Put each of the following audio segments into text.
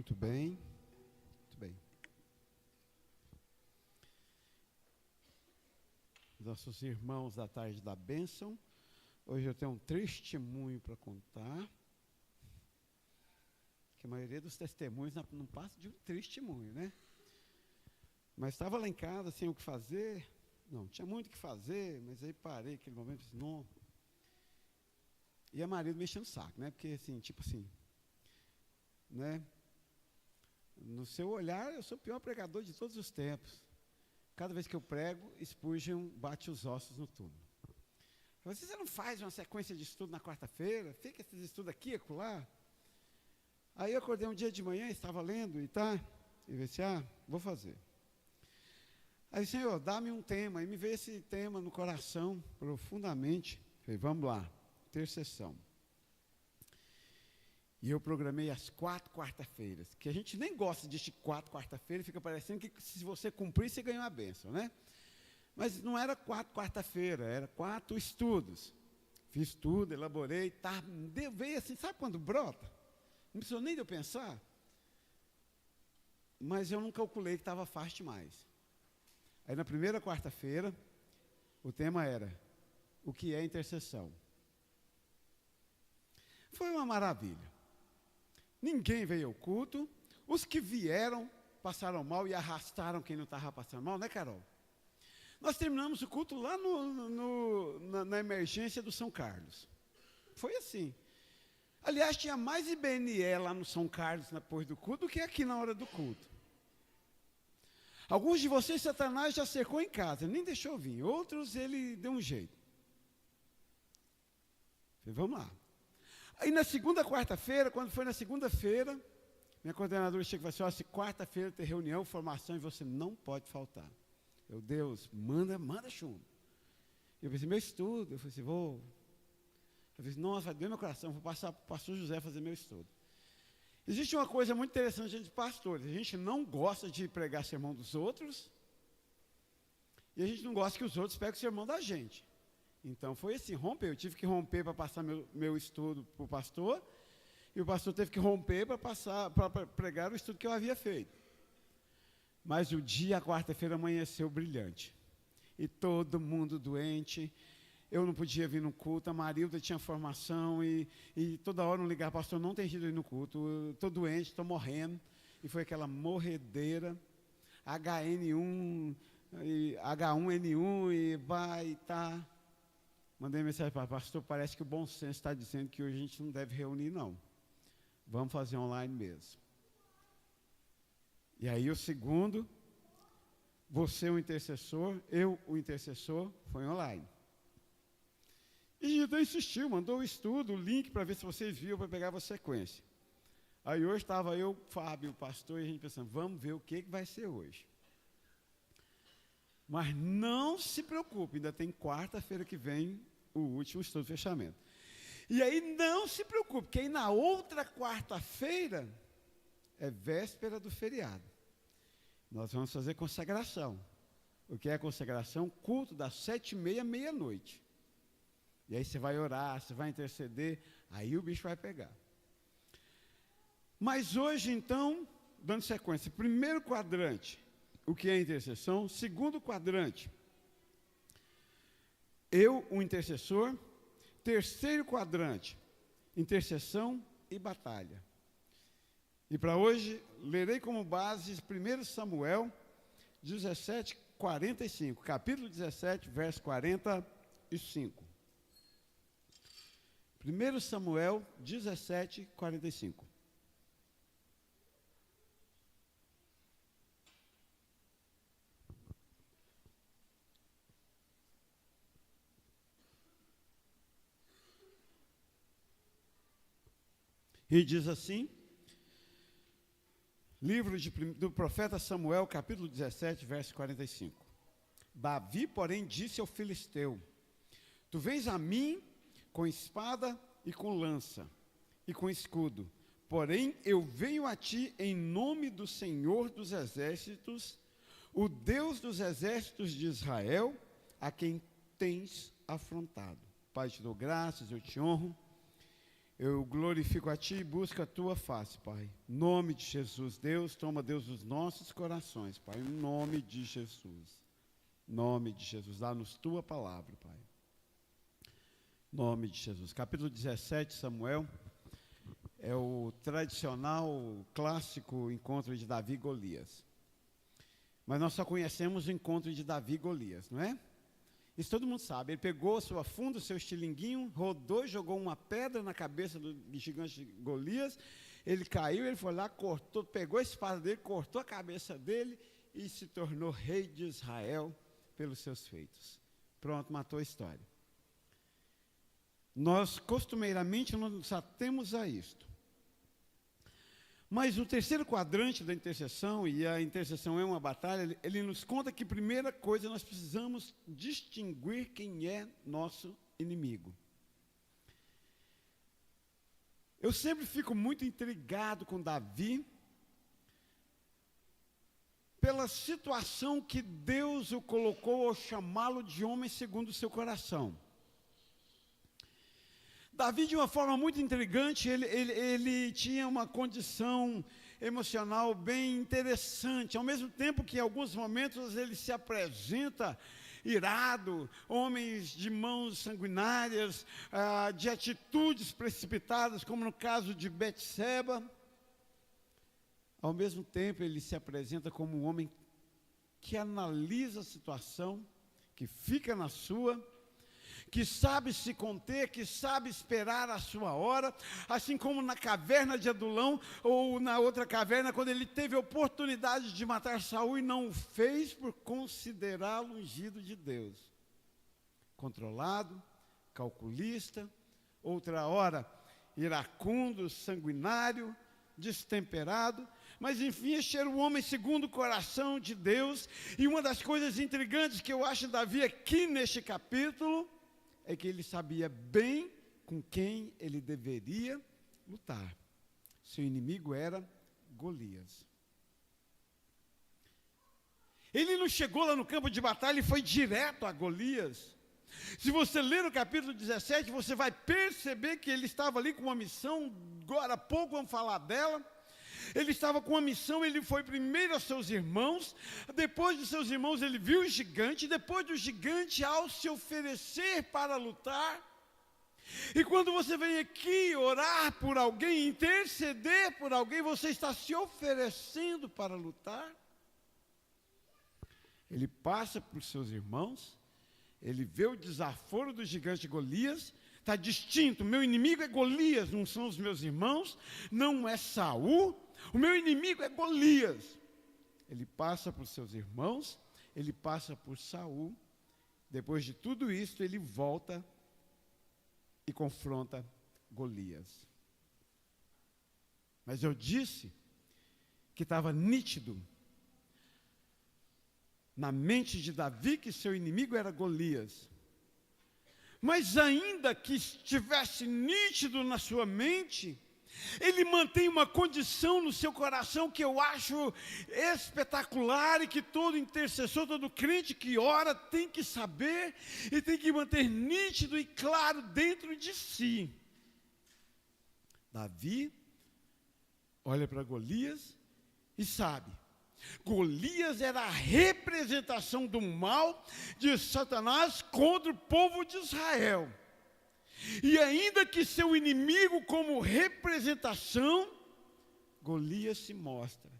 Muito bem, muito bem. Nossos irmãos da tarde da bênção, hoje eu tenho um testemunho para contar, que a maioria dos testemunhos não passa de um testemunho, né? Mas estava lá em casa, sem o que fazer, não, tinha muito o que fazer, mas aí parei aquele momento e disse, não. E a marido me enchendo o saco, né? Porque assim, tipo assim, né? No seu olhar, eu sou o pior pregador de todos os tempos. Cada vez que eu prego, Spurgeon bate os ossos no túmulo. Você não faz uma sequência de estudo na quarta-feira? Fica esses estudos aqui e acolá? Aí eu acordei um dia de manhã, estava lendo e disse, vou fazer. Aí, Senhor, dá-me um tema. E me veio esse tema no coração, profundamente. Falei, vamos lá, intercessão. E eu programei as 4 quarta-feiras, que a gente nem gosta de 4 quarta-feiras, fica parecendo que se você cumprir, você ganhou a bênção, né? Mas não era 4 quarta-feira, era 4 estudos. Fiz tudo, elaborei, veio assim, sabe quando brota? Não precisou nem de eu pensar. Mas eu não calculei que estava fácil demais. Aí na primeira quarta-feira, o tema era, o que é intercessão? Foi uma maravilha. Ninguém veio ao culto. Os que vieram passaram mal e arrastaram quem não estava passando mal, né, Carol? Nós terminamos o culto lá na emergência do São Carlos. Foi assim. Aliás, tinha mais IBNE lá no São Carlos, depois do culto, do que aqui na hora do culto. Alguns de vocês, Satanás já cercou em casa, nem deixou vir. Outros, ele deu um jeito. Falei, vamos lá. Aí na segunda quarta-feira, quando foi na segunda-feira, minha coordenadora chega e fala assim, se quarta-feira tem reunião, formação, e você não pode faltar. Eu, Deus, manda chumbo. Eu pensei, meu estudo, eu falei assim, vou. Eu falei, nossa, vai doer meu coração, vou passar para o pastor José fazer meu estudo. Existe uma coisa muito interessante entre pastores, a gente não gosta de pregar sermão dos outros, e a gente não gosta que os outros peguem o sermão da gente. Então foi assim, eu tive que romper para passar meu estudo para o pastor, e o pastor teve que romper para pregar o estudo que eu havia feito. Mas o dia, a quarta-feira, amanheceu brilhante. E todo mundo doente, eu não podia vir no culto, a Marilda tinha formação, e toda hora não ligava, pastor, não tem jeito de ir no culto, estou doente, estou morrendo. E foi aquela morredeira, HN1, H1N1, e vai, tá. Mandei mensagem para o pastor, parece que o bom senso está dizendo que hoje a gente não deve reunir, não. Vamos fazer online mesmo. E aí o segundo, você o intercessor, eu o intercessor, foi online. E então insistiu, mandou o estudo, o link para ver se vocês viram, para pegar a sequência. Aí hoje estava eu, Fábio, o pastor, e a gente pensando, vamos ver o que vai ser hoje. Mas não se preocupe, ainda tem quarta-feira que vem o último estudo de fechamento. E aí não se preocupe, porque aí na outra quarta-feira é véspera do feriado. Nós vamos fazer consagração. O que é consagração? Culto das 7h30 à meia-noite. E aí você vai orar, você vai interceder, aí o bicho vai pegar. Mas hoje, então, dando sequência, primeiro quadrante, o que é intercessão? Segundo quadrante, eu, o intercessor. Terceiro quadrante, intercessão e batalha. E para hoje, lerei como base 1 Samuel 17, 45, capítulo 17, verso 45. 1 Samuel 17, 45. E diz assim, livro do profeta Samuel, capítulo 17, verso 45. Davi, porém, disse ao filisteu, tu vens a mim com espada e com lança, e com escudo, porém eu venho a ti em nome do Senhor dos exércitos, o Deus dos exércitos de Israel, a quem tens afrontado. Pai, te dou graças, eu te honro, Eu glorifico a Ti e busco a Tua face, Pai. Em nome de Jesus, Deus, toma, Deus, os nossos corações, Pai. Em nome de Jesus. Em nome de Jesus, dá-nos Tua palavra, Pai. Em nome de Jesus. Capítulo 17, Samuel, é o tradicional, clássico encontro de Davi e Golias. Mas nós só conhecemos o encontro de Davi e Golias, não é? Isso todo mundo sabe. Ele pegou a sua funda, o seu estilinguinho, rodou, jogou uma pedra na cabeça do gigante Golias. Ele caiu, ele foi lá, cortou, pegou a espada dele, cortou a cabeça dele e se tornou rei de Israel pelos seus feitos. Pronto, matou a história. Nós, costumeiramente, nos atemos a isto. Mas o terceiro quadrante da intercessão, e a intercessão é uma batalha, ele nos conta que, primeira coisa, nós precisamos distinguir quem é nosso inimigo. Eu sempre fico muito intrigado com Davi, pela situação que Deus o colocou ao chamá-lo de homem segundo o seu coração. Davi, de uma forma muito intrigante, ele tinha uma condição emocional bem interessante, ao mesmo tempo que em alguns momentos ele se apresenta irado, homens de mãos sanguinárias, de atitudes precipitadas, como no caso de Betseba. Ao mesmo tempo ele se apresenta como um homem que analisa a situação, que fica na sua, que sabe se conter, que sabe esperar a sua hora, assim como na caverna de Adulão, ou na outra caverna, quando ele teve a oportunidade de matar Saul e não o fez por considerá-lo ungido de Deus. Controlado, calculista, outra hora iracundo, sanguinário, destemperado, mas enfim, este era o homem segundo o coração de Deus. E uma das coisas intrigantes que eu acho Davi aqui neste capítulo é que ele sabia bem com quem ele deveria lutar. Seu inimigo era Golias. Ele não chegou lá no campo de batalha e foi direto a Golias. Se você ler o capítulo 17, você vai perceber que ele estava ali com uma missão, agora há pouco vamos falar dela. Ele estava com uma missão, ele foi primeiro aos seus irmãos, depois dos seus irmãos ele viu o gigante, depois do gigante, ao se oferecer para lutar. E quando você vem aqui orar por alguém, interceder por alguém, você está se oferecendo para lutar. Ele passa por seus irmãos, ele vê o desaforo do gigante Golias, está distinto, meu inimigo é Golias, não são os meus irmãos, não é Saul, o meu inimigo é Golias. Ele passa por seus irmãos, ele passa por Saul, depois de tudo isso ele volta e confronta Golias. Mas eu disse que estava nítido na mente de Davi que seu inimigo era Golias. Mas ainda que estivesse nítido na sua mente, ele mantém uma condição no seu coração que eu acho espetacular e que todo intercessor, todo crente que ora tem que saber e tem que manter nítido e claro dentro de si. Davi olha para Golias e sabe, Golias era a representação do mal de Satanás contra o povo de Israel. E ainda que seu inimigo como representação, Golias se mostra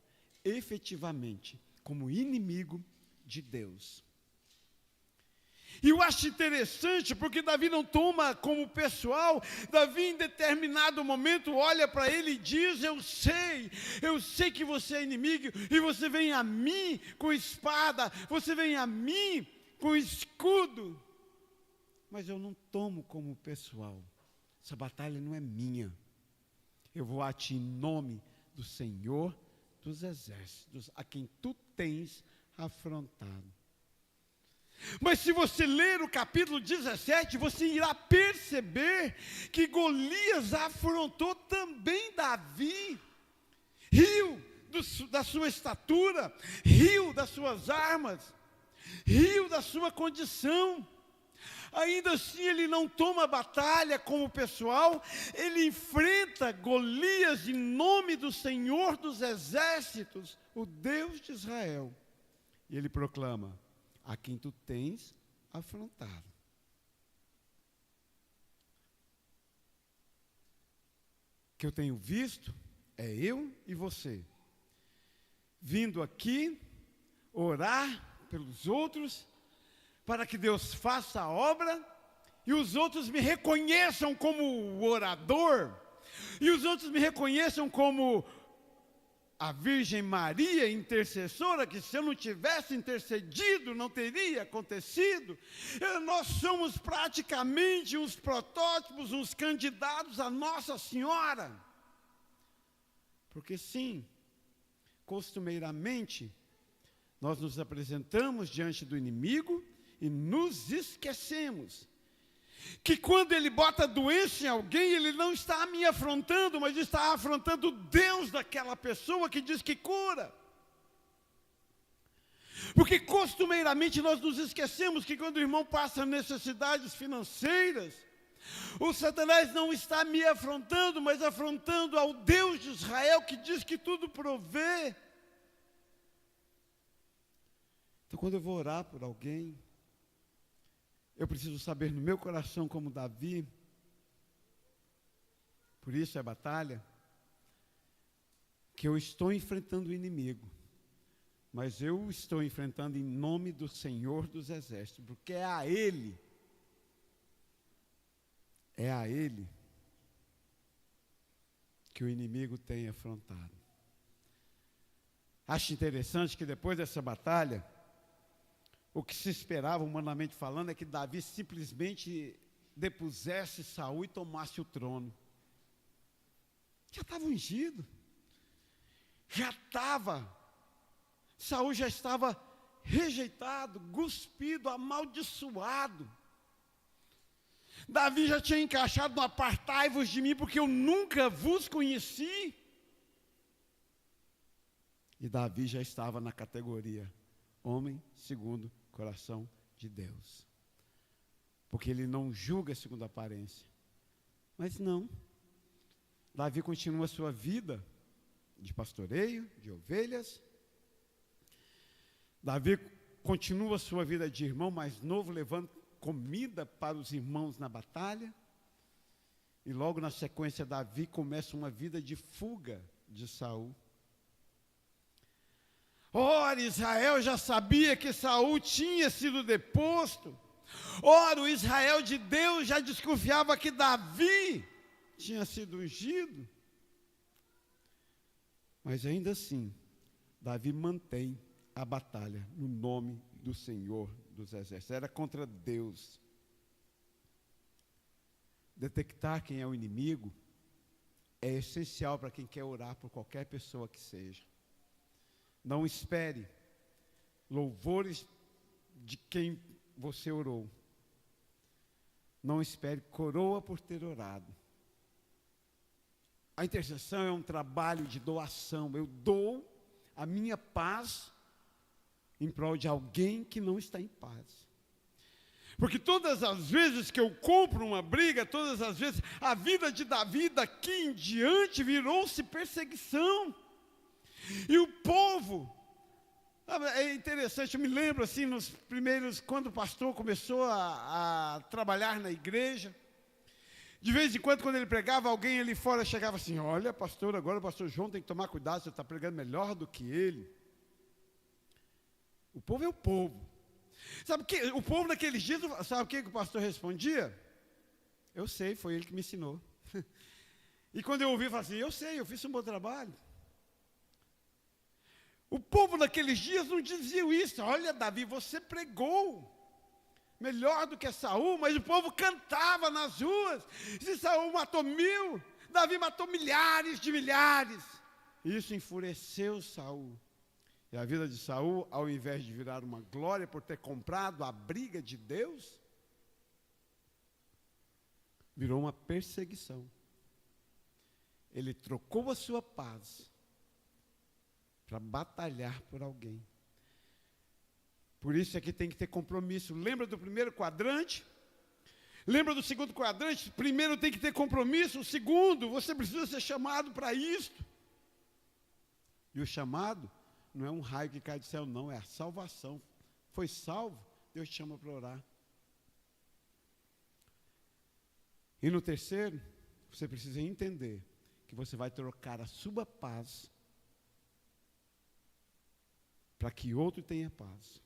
efetivamente como inimigo de Deus. E eu acho interessante porque Davi não toma como pessoal. Davi em determinado momento olha para ele e diz, eu sei que você é inimigo e você vem a mim com espada, você vem a mim com escudo. Mas eu não tomo como pessoal, essa batalha não é minha. Eu vou a ti em nome do Senhor dos Exércitos, a quem tu tens afrontado. Mas se você ler o capítulo 17, você irá perceber que Golias afrontou também Davi. Riu da sua estatura, riu das suas armas, riu da sua condição. Ainda assim ele não toma batalha como pessoal, ele enfrenta Golias em nome do Senhor dos Exércitos, o Deus de Israel. E ele proclama: a quem tu tens afrontado. O que eu tenho visto é eu e você, vindo aqui orar pelos outros, para que Deus faça a obra, e os outros me reconheçam como orador, e os outros me reconheçam como a Virgem Maria intercessora, que se eu não tivesse intercedido, não teria acontecido. Nós somos praticamente uns protótipos, uns candidatos a Nossa Senhora. Porque sim, costumeiramente, nós nos apresentamos diante do inimigo e nos esquecemos que quando ele bota doença em alguém, ele não está me afrontando, mas está afrontando o Deus daquela pessoa que diz que cura. Porque costumeiramente nós nos esquecemos que quando o irmão passa necessidades financeiras, o Satanás não está me afrontando, mas afrontando ao Deus de Israel que diz que tudo provê. Então, quando eu vou orar por alguém, eu preciso saber no meu coração, como Davi, por isso é batalha, que eu estou enfrentando o inimigo, mas eu estou enfrentando em nome do Senhor dos Exércitos, porque é a Ele que o inimigo tem afrontado. Acho interessante que depois dessa batalha, o que se esperava, humanamente falando, é que Davi simplesmente depusesse Saul e tomasse o trono. Já estava ungido. Saul já estava rejeitado, cuspido, amaldiçoado. Davi já tinha encaixado no apartai-vos de mim, porque eu nunca vos conheci. E Davi já estava na categoria homem segundo o coração de Deus. Porque ele não julga segundo a aparência. Mas não. Davi continua a sua vida de pastoreio, de ovelhas. Davi continua a sua vida de irmão mais novo, levando comida para os irmãos na batalha. E logo na sequência, Davi começa uma vida de fuga de Saul. Ora, Israel já sabia que Saul tinha sido deposto. Ora, o Israel de Deus já desconfiava que Davi tinha sido ungido. Mas ainda assim, Davi mantém a batalha no nome do Senhor dos Exércitos. Era contra Deus. Detectar quem é o inimigo é essencial para quem quer orar por qualquer pessoa que seja. Não espere louvores de quem você orou. Não espere coroa por ter orado. A intercessão é um trabalho de doação. Eu dou a minha paz em prol de alguém que não está em paz. Porque todas as vezes que eu compro uma briga, todas as vezes, a vida de Davi daqui em diante virou-se perseguição. E o povo, é interessante, eu me lembro assim, nos primeiros, quando o pastor começou a trabalhar na igreja, de vez em quando ele pregava, alguém ali fora chegava assim: olha pastor, agora o pastor João tem que tomar cuidado, você está pregando melhor do que ele. O povo é o povo. Sabe que o povo naqueles dias, sabe o que o pastor respondia? Eu sei, foi ele que me ensinou. E quando eu ouvi, eu falei assim: eu sei, eu fiz um bom trabalho. O povo naqueles dias não dizia isso. Olha, Davi, você pregou melhor do que Saul, mas o povo cantava nas ruas. Se Saul matou 1000, Davi matou milhares de milhares. Isso enfureceu Saul. E a vida de Saul, ao invés de virar uma glória por ter comprado a briga de Deus, virou uma perseguição. Ele trocou a sua paz para batalhar por alguém. Por isso é que tem que ter compromisso. Lembra do primeiro quadrante? Lembra do segundo quadrante? Primeiro tem que ter compromisso, o segundo, você precisa ser chamado para isto. E o chamado não é um raio que cai do céu, não, é a salvação. Foi salvo, Deus te chama para orar. E no terceiro, você precisa entender que você vai trocar a sua paz para que outro tenha paz.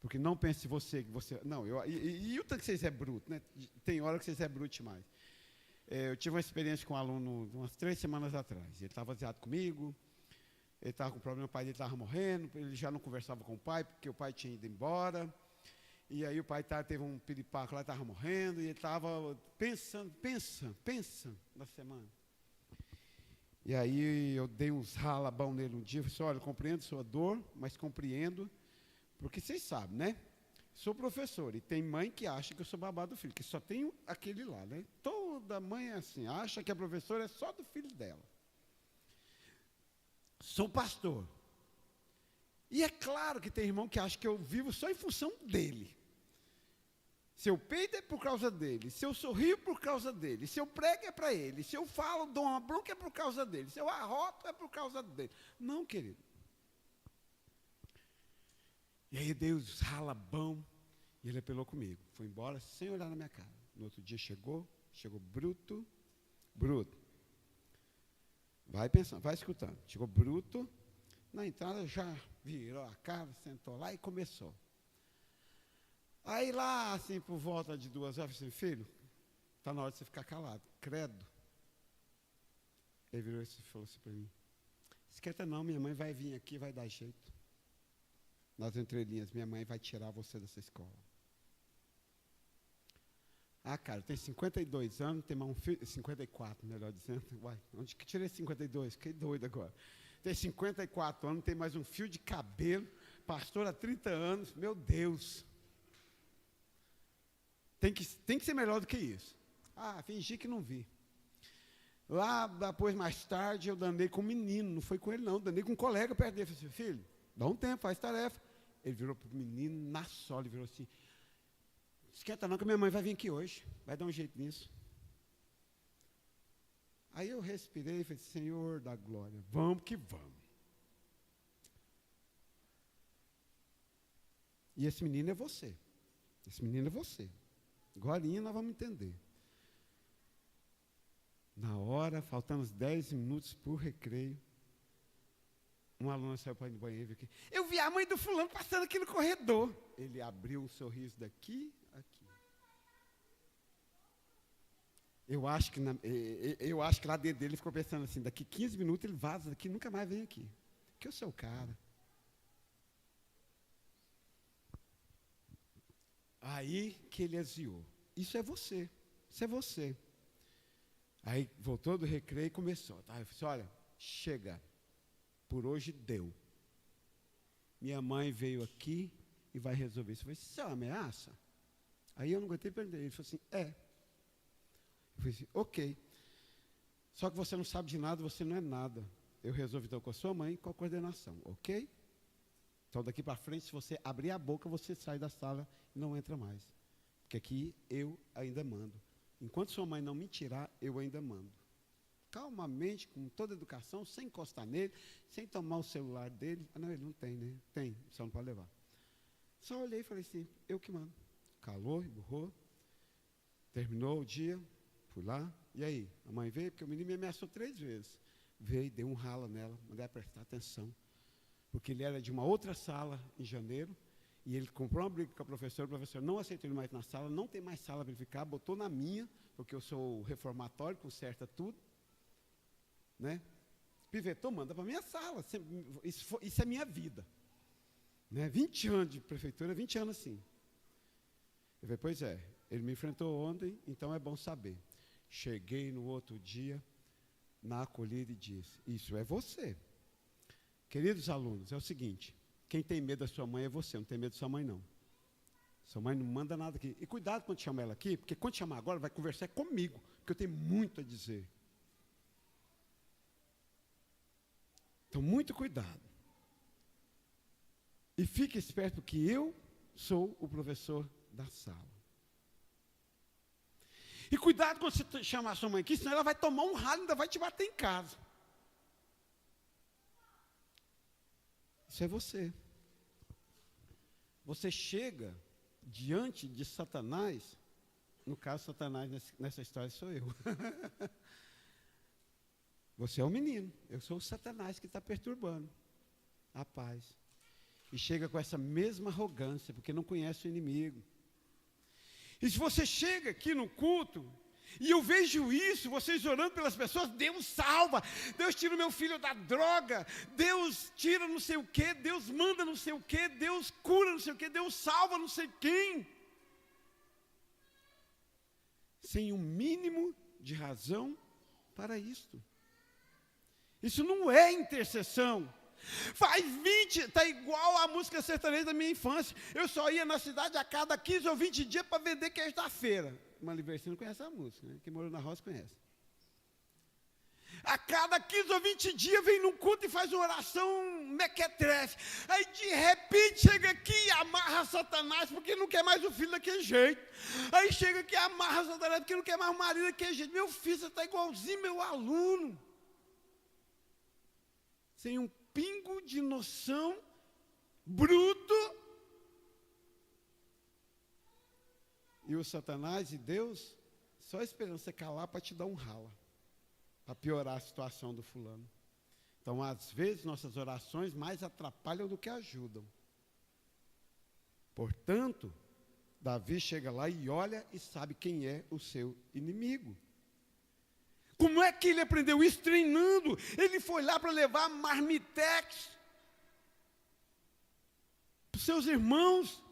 Porque não pense que você... Não, e o tanto que vocês é bruto, né? Tem hora que vocês é bruto demais. Eu tive uma experiência com um aluno umas 3 semanas atrás. Ele estava aziado comigo, ele estava com problema, o pai dele estava morrendo, ele já não conversava com o pai, porque o pai tinha ido embora. E aí o pai teve um piripaco lá, estava morrendo, e ele estava pensando na semana. E aí eu dei uns ralabão nele um dia, falei assim, olha, eu compreendo sua dor, mas compreendo, porque vocês sabem, né? Sou professor, e tem mãe que acha que eu sou babá do filho, que só tem aquele lá, né? Toda mãe é assim, acha que a professora é só do filho dela. Sou pastor. E é claro que tem irmão que acha que eu vivo só em função dele. Se eu peido é por causa dele, se eu sorrio por causa dele, se eu prego é para ele, se eu falo, dou uma bronca é por causa dele, se eu arroto é por causa dele. Não, querido. E aí Deus ralabão, e ele apelou comigo. Foi embora sem olhar na minha cara. No outro dia chegou bruto. Vai pensando, vai escutando. Chegou bruto, na entrada já virou a cara, sentou lá e começou. Aí lá, assim, por volta de 2 horas, eu falei assim, filho, está na hora de você ficar calado, credo. Ele virou e falou assim para mim, esquenta não, minha mãe vai vir aqui e vai dar jeito. Nas entrelinhas, minha mãe vai tirar você dessa escola. Ah, cara, tem 52 anos, tem mais um filho, 54, melhor dizendo. Uai, onde que tirei 52? Fiquei doido agora. Tem 54 anos, tem mais um fio de cabelo, pastor há 30 anos, meu Deus. Tem que ser melhor do que isso. Ah, fingi que não vi. Lá, depois, mais tarde, eu danei com um menino, não foi com ele não, danei com um colega perto dele. Falei assim, filho, dá um tempo, faz tarefa. Ele virou para o menino, na sola, ele virou assim, esquenta não que minha mãe vai vir aqui hoje, vai dar um jeito nisso. Aí eu respirei e falei, Senhor da glória, vamos que vamos. E esse menino é você. Esse menino é você. Agorinha nós vamos entender. Na hora, faltando uns 10 minutos para o recreio, um aluno saiu para ir no banheiro aqui. Eu vi a mãe do fulano passando aqui no corredor. Ele abriu um sorriso daqui, aqui. Eu acho que lá dentro dele ele ficou pensando assim, daqui 15 minutos ele vaza daqui, nunca mais vem aqui. Que eu sou o cara. Aí que ele aziou. Isso é você. Isso é você. Aí voltou do recreio e começou. Tá? Eu falei assim, olha, chega. Por hoje deu. Minha mãe veio aqui e vai resolver isso. Eu falei, isso é uma ameaça? Aí eu não aguentei perder. Ele falou assim, é. Eu falei assim, ok. Só que você não sabe de nada, você não é nada. Eu resolvi então com a sua mãe com a coordenação, ok? Então daqui para frente, se você abrir a boca, você sai da sala e não entra mais. Porque aqui eu ainda mando. Enquanto sua mãe não me tirar, eu ainda mando. Calmamente, com toda a educação, sem encostar nele, sem tomar o celular dele. Ah, não, ele não tem, né? Tem, só não pode levar. Só olhei e falei assim, eu que mando. Calou, emburrou. Terminou o dia, fui lá. E aí? A mãe veio, porque o menino me ameaçou 3 vezes. Veio, deu um rala nela, mandei ela prestar atenção. Porque ele era de uma outra sala em janeiro, e ele comprou uma briga com a professora não aceitou ele mais na sala, não tem mais sala para ele ficar, botou na minha, porque eu sou reformatório, conserta tudo. Né? Pivetou, manda para a minha sala. Isso é minha vida. Né? 20 anos de prefeitura, 20 anos assim. Eu falei, pois é, ele me enfrentou ontem, então é bom saber. Cheguei no outro dia, na acolhida e disse, isso é você. Queridos alunos, é o seguinte, quem tem medo da sua mãe é você, não tem medo da sua mãe não. Sua mãe não manda nada aqui. E cuidado quando chama ela aqui, porque quando chamar agora vai conversar comigo, porque eu tenho muito a dizer. Então, muito cuidado. E fique esperto que eu sou o professor da sala. E cuidado quando você chamar a sua mãe aqui, senão ela vai tomar um ralo e ainda vai te bater em casa. Isso é você. Você chega diante de Satanás, no caso Satanás nessa história sou eu. Você é o menino, eu sou o Satanás que está perturbando a paz. E chega com essa mesma arrogância, porque não conhece o inimigo. E se você chega aqui no culto, e eu vejo isso, vocês orando pelas pessoas, Deus salva, Deus tira o meu filho da droga, Deus tira não sei o quê, Deus manda não sei o quê, Deus cura não sei o quê, Deus salva não sei quem. Sem um mínimo de razão para isto. Isso não é intercessão. Faz 20, está igual a música sertaneja da minha infância. Eu só ia na cidade a cada 15 ou 20 dias para vender queijo da feira. Mano Libercino conhece a música, né? Quem morou na roça conhece. A cada 15 ou 20 dias vem num culto e faz uma oração mequetrefe. Aí de repente chega aqui e amarra Satanás porque não quer mais o filho daquele jeito. Aí chega aqui e amarra Satanás porque não quer mais o marido daquele jeito. Meu filho, você está igualzinho meu aluno. Sem um pingo de noção, bruto. E o Satanás e Deus só esperando você calar para te dar um rala, para piorar a situação do fulano. Então, às vezes, nossas orações mais atrapalham do que ajudam. Portanto, Davi chega lá e olha e sabe quem é o seu inimigo. Como é que ele aprendeu isso? Treinando. Ele foi lá para levar marmitex para os seus irmãos.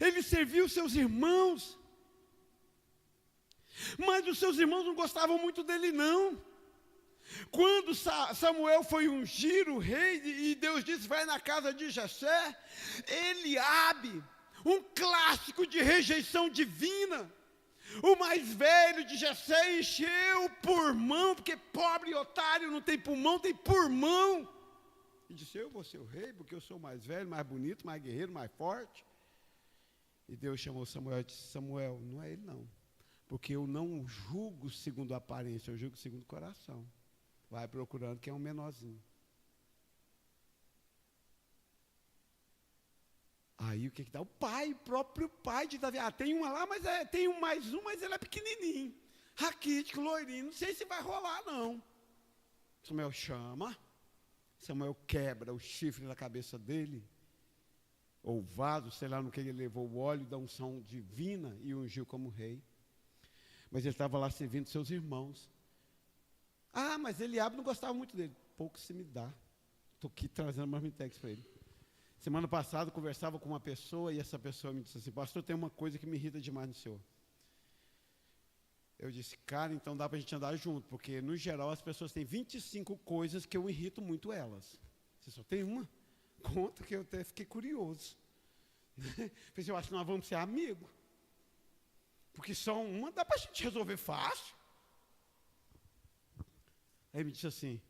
Ele serviu os seus irmãos. Mas os seus irmãos não gostavam muito dele, não. Quando Samuel foi ungir o rei, e Deus disse, vai na casa de Jessé, Eliabe, um clássico de rejeição divina, o mais velho de Jessé, encheu o pulmão, porque pobre e otário não tem pulmão, tem pulmão. E disse, eu vou ser o rei, porque eu sou o mais velho, mais bonito, mais guerreiro, mais forte. E Deus chamou Samuel e disse, Samuel, não é ele não, porque eu não julgo segundo a aparência, eu julgo segundo o coração. Vai procurando quem é um menorzinho. Aí o que dá? O pai, o próprio pai de Davi. Ah, tem uma lá, mas tem mais um, mas ele é pequenininho. Raquítico, loirinho, não sei se vai rolar não. Samuel chama, Samuel quebra o chifre da cabeça dele, ou o vaso, sei lá no que ele levou o óleo da unção divina e ungiu como rei. Mas ele estava lá servindo seus irmãos. Ah, mas Eliabe não gostava muito dele. Pouco se me dá. Estou aqui trazendo marmitex para ele. Semana passada eu conversava com uma pessoa e essa pessoa me disse assim, pastor, tem uma coisa que me irrita demais no senhor. Eu disse, cara, então dá para a gente andar junto, porque no geral as pessoas têm 25 coisas que eu irrito muito elas. Você só tem uma? Conta que eu até fiquei curioso. Eu acho que nós vamos ser amigos. Porque só uma dá para a gente resolver fácil. Aí me disse assim,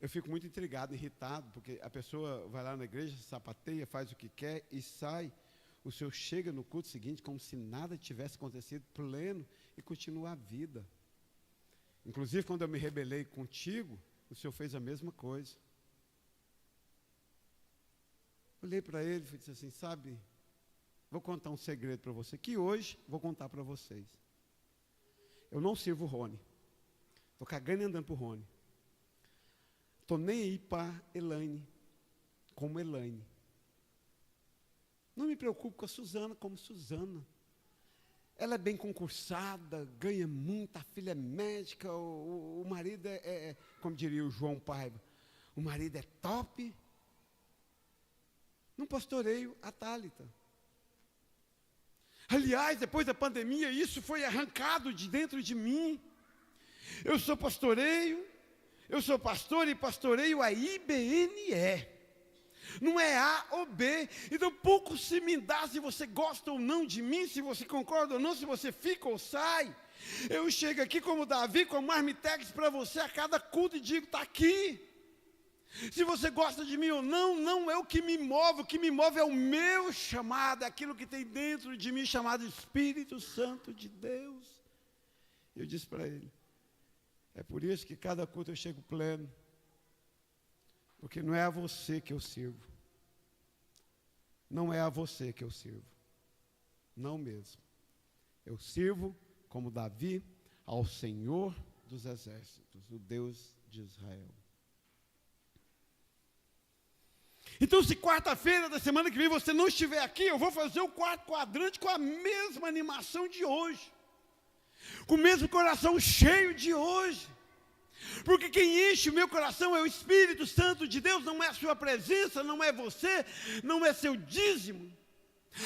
eu fico muito intrigado, irritado, porque a pessoa vai lá na igreja, sapateia, faz o que quer e sai. O senhor chega no culto seguinte como se nada tivesse acontecido, pleno, e continua a vida. Inclusive, quando eu me rebelei contigo, o senhor fez a mesma coisa. Olhei para ele e disse assim, sabe, vou contar um segredo para você, que hoje vou contar para vocês. Eu não sirvo o Rony. Estou cagando e andando para o Rony. Estou nem aí para Elaine, como Elaine. Não me preocupo com a Suzana como Suzana. Ela é bem concursada, ganha muito, a filha é médica, o marido como diria o João Paiva, o marido é top. Não pastoreio a Tálita. Aliás, depois da pandemia, isso foi arrancado de dentro de mim. Eu sou pastor e pastoreio a IBNE. Não é A ou B. Então pouco se me dá se você gosta ou não de mim, se você concorda ou não, se você fica ou sai. Eu chego aqui como Davi, com marmitex para você a cada culto e digo, está aqui. Se você gosta de mim ou não, não é o que me move. O que me move é o meu chamado, é aquilo que tem dentro de mim chamado Espírito Santo de Deus. E eu disse para ele, é por isso que cada culto eu chego pleno, porque não é a você que eu sirvo. Não é a você que eu sirvo. Não mesmo. Eu sirvo, como Davi, ao Senhor dos Exércitos, o Deus de Israel. Então, se quarta-feira da semana que vem você não estiver aqui, eu vou fazer o quarto quadrante com a mesma animação de hoje, com o mesmo coração cheio de hoje, porque quem enche o meu coração é o Espírito Santo de Deus, não é a sua presença, não é você, não é seu dízimo.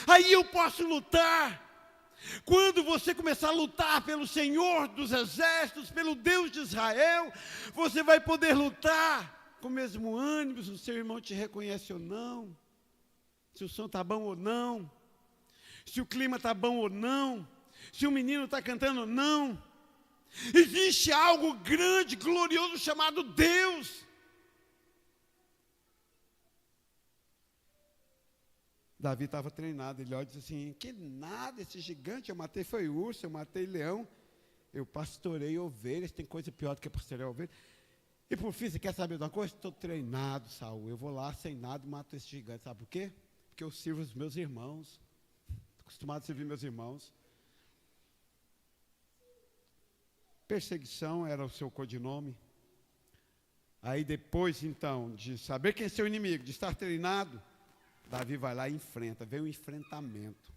Aí eu posso lutar. Quando você começar a lutar pelo Senhor dos Exércitos, pelo Deus de Israel, você vai poder lutar com o mesmo ânimo, se o seu irmão te reconhece ou não, se o som está bom ou não, se o clima está bom ou não, se o menino está cantando ou não. Existe algo grande, glorioso, chamado Deus. Davi estava treinado, ele olha e diz assim, que nada, esse gigante, eu matei foi urso, eu matei leão, eu pastorei ovelhas, tem coisa pior do que pastorear ovelhas. E por fim, você quer saber de uma coisa? Estou treinado, Saul, eu vou lá sem nada e mato esse gigante, sabe por quê? Porque eu sirvo os meus irmãos, estou acostumado a servir meus irmãos. Perseguição era o seu codinome. Aí depois, então, de saber quem é seu inimigo, de estar treinado, Davi vai lá e enfrenta, vem um enfrentamento.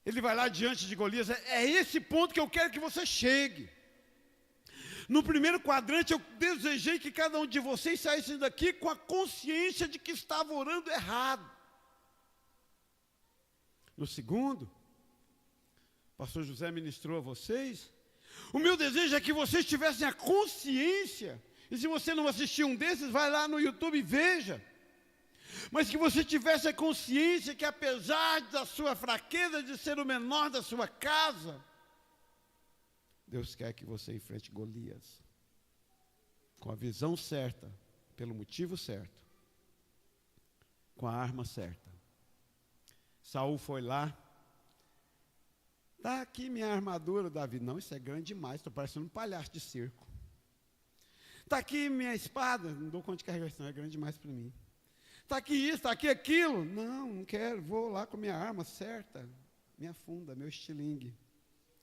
Ele vai lá diante de Golias, é esse ponto que eu quero que você chegue. No primeiro quadrante, eu desejei que cada um de vocês saísse daqui com a consciência de que estava orando errado. No segundo, o pastor José ministrou a vocês. O meu desejo é que vocês tivessem a consciência, e se você não assistiu um desses, vai lá no YouTube e veja. Mas que você tivesse a consciência que apesar da sua fraqueza, de ser o menor da sua casa, Deus quer que você enfrente Golias, com a visão certa, pelo motivo certo, com a arma certa. Saul foi lá, está aqui minha armadura, Davi, não, isso é grande demais, estou parecendo um palhaço de circo. Está aqui minha espada, não dou conta de carregar isso, não, é grande demais para mim. Está aqui isso, está aqui aquilo, não quero, vou lá com minha arma certa, minha funda, meu estilingue,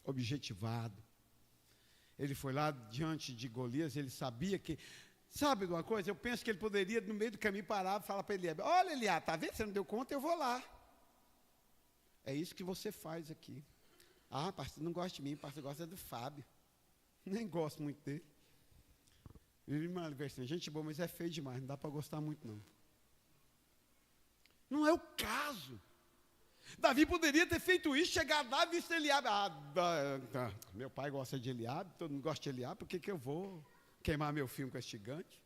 objetivado. Ele foi lá diante de Golias, ele sabia que, sabe de uma coisa, eu penso que ele poderia no meio do caminho parar e falar para Eliabe, olha Eliabe, está vendo, você não deu conta, eu vou lá. É isso que você faz aqui. Ah, pastor, não gosta de mim, pastor gosta do Fábio. Nem gosto muito dele. Irmã, gente boa, mas é feio demais, não dá para gostar muito não. Não é o caso. Davi poderia ter feito isso, chegar lá e visto Eliabe. Meu pai gosta de Eliabe, todo mundo gosta de Eliabe, por que eu vou queimar meu filme com esse gigante?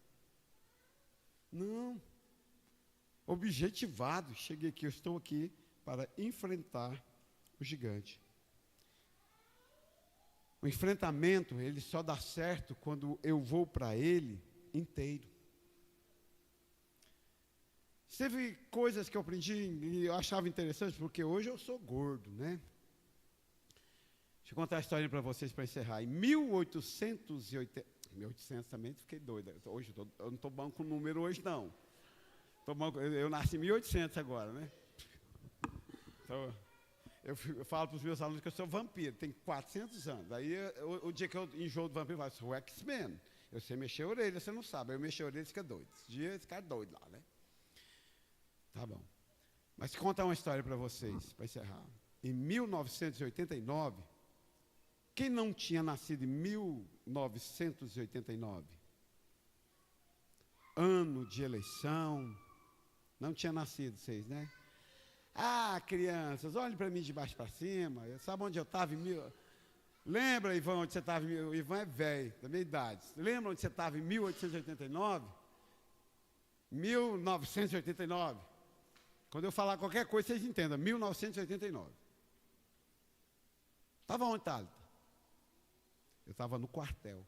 Não. Objetivado, cheguei aqui, eu estou aqui para enfrentar o gigante. O enfrentamento, ele só dá certo quando eu vou para ele inteiro. Teve coisas que eu aprendi e eu achava interessante, porque hoje eu sou gordo, né? Deixa eu contar a história para vocês para encerrar. Em 1880, 1800 também, fiquei doida. Hoje, eu não estou bom com o número hoje, não. Eu nasci em 1800 agora, né? Então, eu falo para os meus alunos que eu sou vampiro, tenho 400 anos. Aí, o dia que eu enjoo do vampiro, eu sou X-Men. Eu sei mexer a orelha, você não sabe. Aí eu mexer a orelha e fica doido. Esse dia, esse cara é doido lá, né? Tá bom. Mas vou contar uma história para vocês, para encerrar. Em 1989, quem não tinha nascido em 1989? Ano de eleição, não tinha nascido vocês, né? Ah, crianças, olhem para mim de baixo para cima, sabe onde eu estava? Lembra, Ivan, onde você estava? O Ivan é velho, da minha idade. Lembra onde você estava em 1889? 1989. Quando eu falar qualquer coisa, vocês entendam. 1989. Estava onde, Thalita? Eu estava no quartel.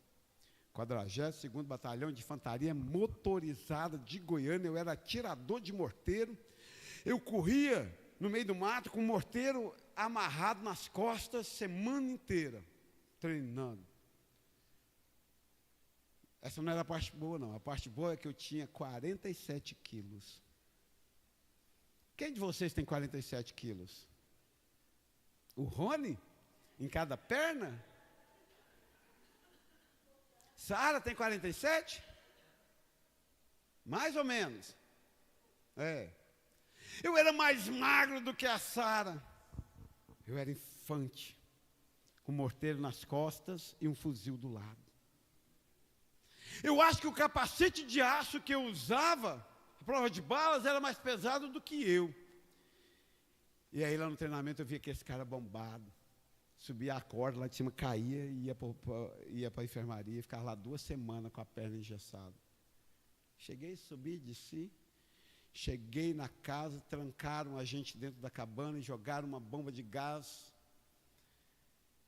42º Batalhão de Infantaria Motorizada de Goiânia. Eu era atirador de morteiro. Eu corria no meio do mato com o morteiro amarrado nas costas semana inteira. treinando. Essa não era a parte boa, não. A parte boa é que eu tinha 47 quilos. Quem de vocês tem 47 quilos? O Rony? Em cada perna? Sara tem 47? Mais ou menos. Eu era mais magro do que a Sara. Eu era infante, com um morteiro nas costas e um fuzil do lado. Eu acho que o capacete de aço que eu usava, a prova de balas, era mais pesado do que eu. E aí lá no treinamento eu via que esse cara bombado, subia a corda lá de cima, caía e ia para a enfermaria e ficava lá 2 semanas com a perna engessada. Cheguei, subi, desci. Cheguei na casa, trancaram a gente dentro da cabana e jogaram uma bomba de gás.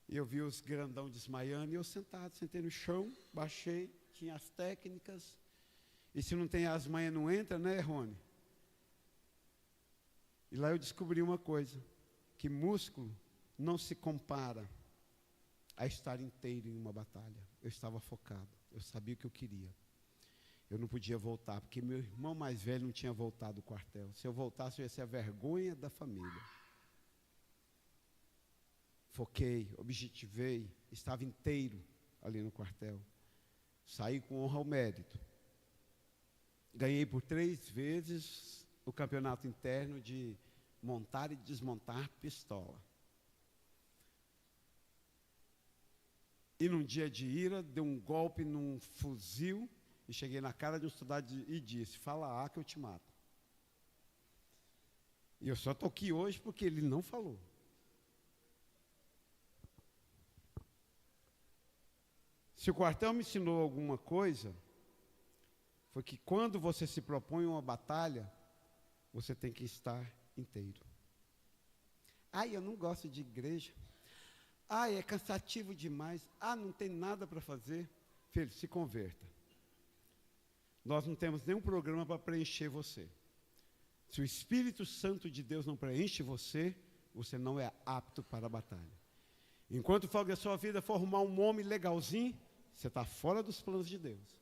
E eu vi os grandão desmaiando e eu sentado, sentei no chão, baixei, tinha as técnicas. E se não tem as manhas não entra, né, Rony? E lá eu descobri uma coisa, que músculo não se compara a estar inteiro em uma batalha. Eu estava focado, eu sabia o que eu queria. Eu não podia voltar, porque meu irmão mais velho não tinha voltado do quartel. Se eu voltasse, eu ia ser a vergonha da família. Foquei, objetivei, estava inteiro ali no quartel. Saí com honra ao mérito. Ganhei por 3 vezes o campeonato interno de montar e desmontar pistola. E num dia de ira, dei um golpe num fuzil e cheguei na cara de um soldado e disse: fala A que eu te mato. E eu só estou aqui hoje porque ele não falou. Se o quartel me ensinou alguma coisa, foi que quando você se propõe uma batalha, você tem que estar inteiro. Eu não gosto de igreja. É cansativo demais. Não tem nada para fazer. Filho, se converta. Nós não temos nenhum programa para preencher você. Se o Espírito Santo de Deus não preenche você, você não é apto para a batalha. Enquanto o foco da sua vida for arrumar um homem legalzinho, você está fora dos planos de Deus.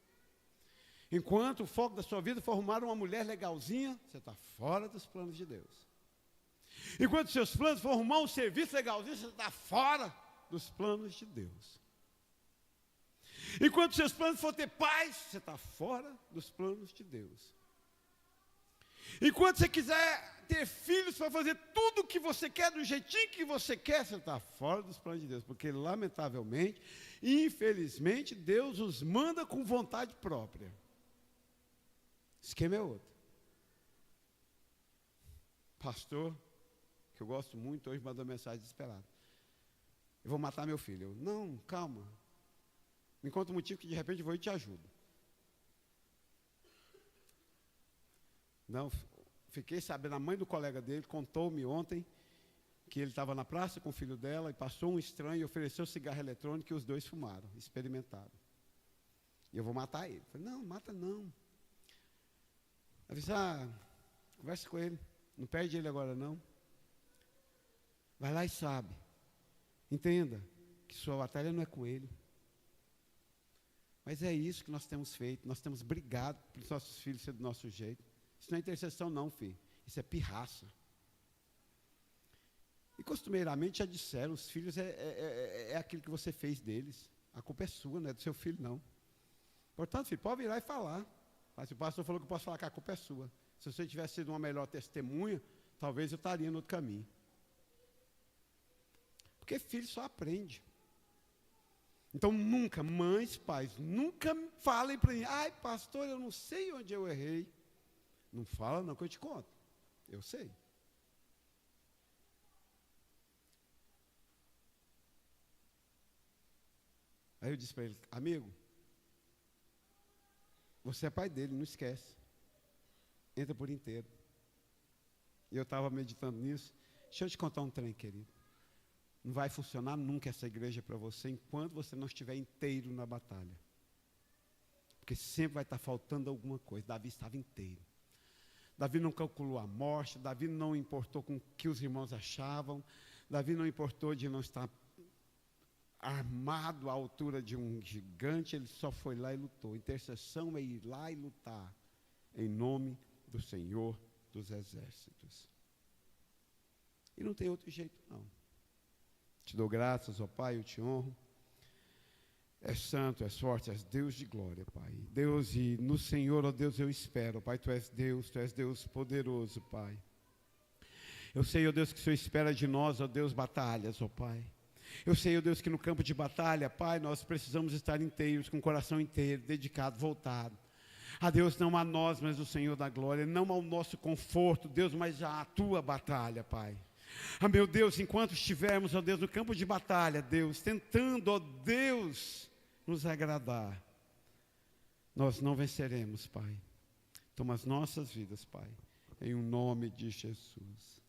Enquanto o foco da sua vida for arrumar uma mulher legalzinha, você está fora dos planos de Deus. Enquanto seus planos for arrumar um serviço legalzinho, você está fora dos planos de Deus. Enquanto seus planos for ter paz, você está fora dos planos de Deus. Enquanto você quiser ter filhos para fazer tudo o que você quer, do jeitinho que você quer, você está fora dos planos de Deus. Porque, lamentavelmente, infelizmente, Deus os manda com vontade própria. O esquema é outro. Pastor, que eu gosto muito, hoje mandou mensagem desesperada. Eu vou matar meu filho. Eu, não, calma. Me conta um motivo que de repente eu vou e te ajudo. Não, fiquei sabendo, a mãe do colega dele contou-me ontem que ele estava na praça com o filho dela e passou um estranho e ofereceu cigarro eletrônico e os 2 fumaram, experimentaram. E eu vou matar ele. Eu falei, não, mata não. Eu disse, conversa com ele, não perde ele agora não. Vai lá e sabe. Entenda que sua batalha não é com ele. Mas é isso que nós temos feito, nós temos brigado para os nossos filhos ser do nosso jeito. Isso não é intercessão não, filho, isso é pirraça. E costumeiramente já disseram, os filhos é aquilo que você fez deles, a culpa é sua, não é do seu filho não. Portanto, filho, pode virar e falar. Mas se o pastor falou que eu posso falar que a culpa é sua. Se você tivesse sido uma melhor testemunha, talvez eu estaria no outro caminho. Porque filho só aprende. Então, nunca, mães, pais, nunca falem para mim, pastor, eu não sei onde eu errei. Não fala não que eu te conto. Eu sei. Aí eu disse para ele, amigo, você é pai dele, não esquece. Entra por inteiro. E eu estava meditando nisso. Deixa eu te contar um trem, querido. Não vai funcionar nunca essa igreja para você enquanto você não estiver inteiro na batalha. Porque sempre vai estar faltando alguma coisa. Davi estava inteiro. Davi não calculou a morte, Davi não importou com o que os irmãos achavam, Davi não importou de não estar armado à altura de um gigante, ele só foi lá e lutou. Intercessão é ir lá e lutar, em nome do Senhor dos Exércitos. E não tem outro jeito, não. Te dou graças, ó Pai, eu te honro. És santo, és forte, és Deus de glória, Pai. Deus, e no Senhor, ó Deus, eu espero, Pai, Tu és Deus poderoso, Pai. Eu sei, ó Deus, que o Senhor espera de nós, ó Deus, batalhas, ó Pai. Eu sei, ó Deus, que no campo de batalha, Pai, nós precisamos estar inteiros, com o coração inteiro, dedicado, voltado. A Deus, não a nós, mas o Senhor da glória, não ao nosso conforto, Deus, mas à Tua batalha, Pai. Ah, meu Deus, enquanto estivermos, ó Deus, no campo de batalha, Deus, tentando, ó Deus, nos agradar, nós não venceremos, Pai. Toma as nossas vidas, Pai, em o nome de Jesus.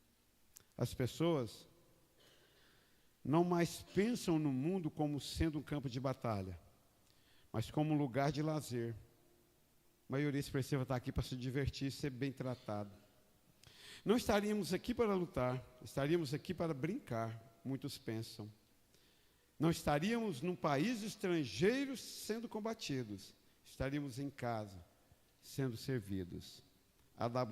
As pessoas não mais pensam no mundo como sendo um campo de batalha, mas como um lugar de lazer. A maioria expressiva está aqui para se divertir e ser bem tratado. Não estaríamos aqui para lutar, estaríamos aqui para brincar, muitos pensam. Não estaríamos num país estrangeiro sendo combatidos, estaríamos em casa, sendo servidos. A